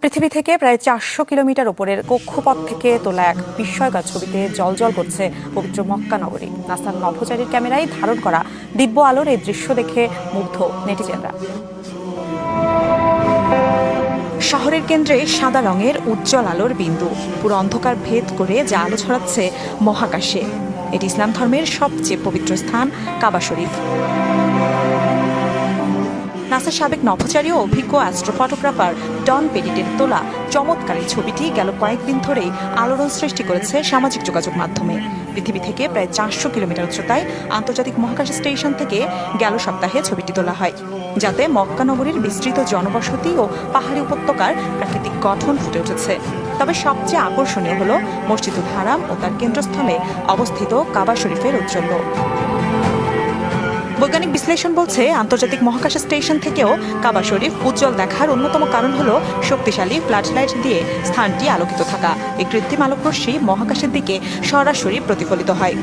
পৃথিবী থেকে প্রায় 400 কিলোমিটার উপরের কক্ষপথ থেকে তোলা এক বিস্ময়কর ছবিতে জ্বলজ্বল করছে পবিত্র মক্কা নগরী। নাসার নভোচারীর ক্যামেরায় ধারণ করা দিব্য আলোর এই দৃশ্য দেখে মুগ্ধ নেটিজেনরা। শহরের কেন্দ্রে সাদা রঙের উজ্জ্বল আলোর বিন্দু পুরো অন্ধকার ভেদ করে যা আলো ছড়াচ্ছে মহাকাশে। এটি ইসলাম ধর্মের সবচেয়ে পবিত্র স্থান কাবা শরীফ। নাসার সাবেক নভোচারী ও অভিজ্ঞ অ্যাস্ট্রোফটোগ্রাফার ডন পেডিটের তোলা চমৎকার এই ছবিটি গেল কয়েকদিন ধরেই আলোড়ন সৃষ্টি করেছে সামাজিক যোগাযোগ মাধ্যমে। পৃথিবী থেকে প্রায় 400 কিলোমিটার উচ্চতায় আন্তর্জাতিক মহাকাশ স্টেশন থেকে গেল সপ্তাহে ছবিটি তোলা হয়, যাতে মক্কা নগরীর বিস্তৃত জনবসতি ও পাহাড়ি উপত্যকার প্রাকৃতিক গঠন ফুটে উঠেছে। তবে সবচেয়ে আকর্ষণীয় হল মসজিদুল হারাম ও তার কেন্দ্রস্থলে অবস্থিত কাবা শরীফের ঔজ্জ্বল্য। বৈজ্ঞানিক বিশ্লেষণ বলছে, আন্তর্জাতিক মহাকাশ স্টেশন থেকেও কাবা শরীফ উজ্জ্বল দেখার অন্যতম কারণ হল শক্তিশালী ফ্লাডলাইট দিয়ে স্থানটি আলোকিত থাকা। এই কৃত্রিম আলোকরশ্মি মহাকাশের দিকে সরাসরি প্রতিফলিত হয়।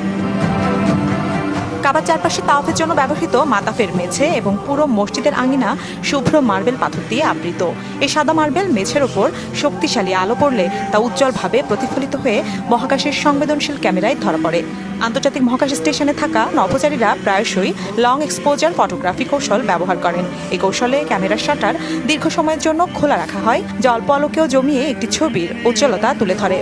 কাবার চারপাশে তাওয়াফের জন্য ব্যবহৃত মাতাফের মেঝে এবং পুরো মসজিদের আঙিনা শুভ্র মার্বেল পাথর দিয়ে আবৃত। এই সাদা মার্বেল মেঝের ওপর শক্তিশালী আলো পড়লে তা উজ্জ্বলভাবে প্রতিফলিত হয়ে মহাকাশের সংবেদনশীল ক্যামেরায় ধরা পড়ে। আন্তর্জাতিক মহাকাশ স্টেশনে থাকা নভোচারীরা প্রায়শই লং এক্সপোজার ফটোগ্রাফি কৌশল ব্যবহার করেন। এই কৌশলে ক্যামেরার শাটার দীর্ঘ সময়ের জন্য খোলা রাখা হয়, যা অল্প আলোকেও জমিয়ে একটি ছবির উজ্জ্বলতা তুলে ধরে।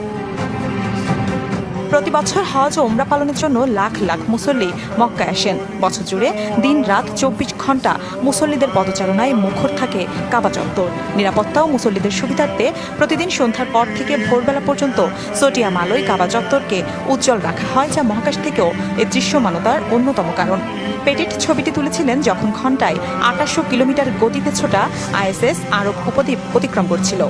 প্রতি বছর হজ ও উমরা পালনের জন্য লাখ লাখ মুসল্লি মক্কায় আসেন। বছর জুড়ে দিন রাত 24 ঘন্টা মুসল্লিদের পদচারণায় মুখর থাকে কাবা চত্বর। নিরাপত্তা ও মুসল্লিদের সুবিধার্থে প্রতিদিন সন্ধ্যার পর থেকে ভোরবেলা পর্যন্ত সোডিয়াম আলোয় কাবা চত্বরকে উজ্জ্বল রাখা হয়, যা মহাকাশ থেকেও এর দৃশ্যমানতার অন্যতম কারণ। পেডিট ছবিটি তুলেছিলেন যখন ঘন্টায় 2800 কিলোমিটার গতিতে ছোটা ISS আরব উপদ্বীপ অতিক্রম করছিল।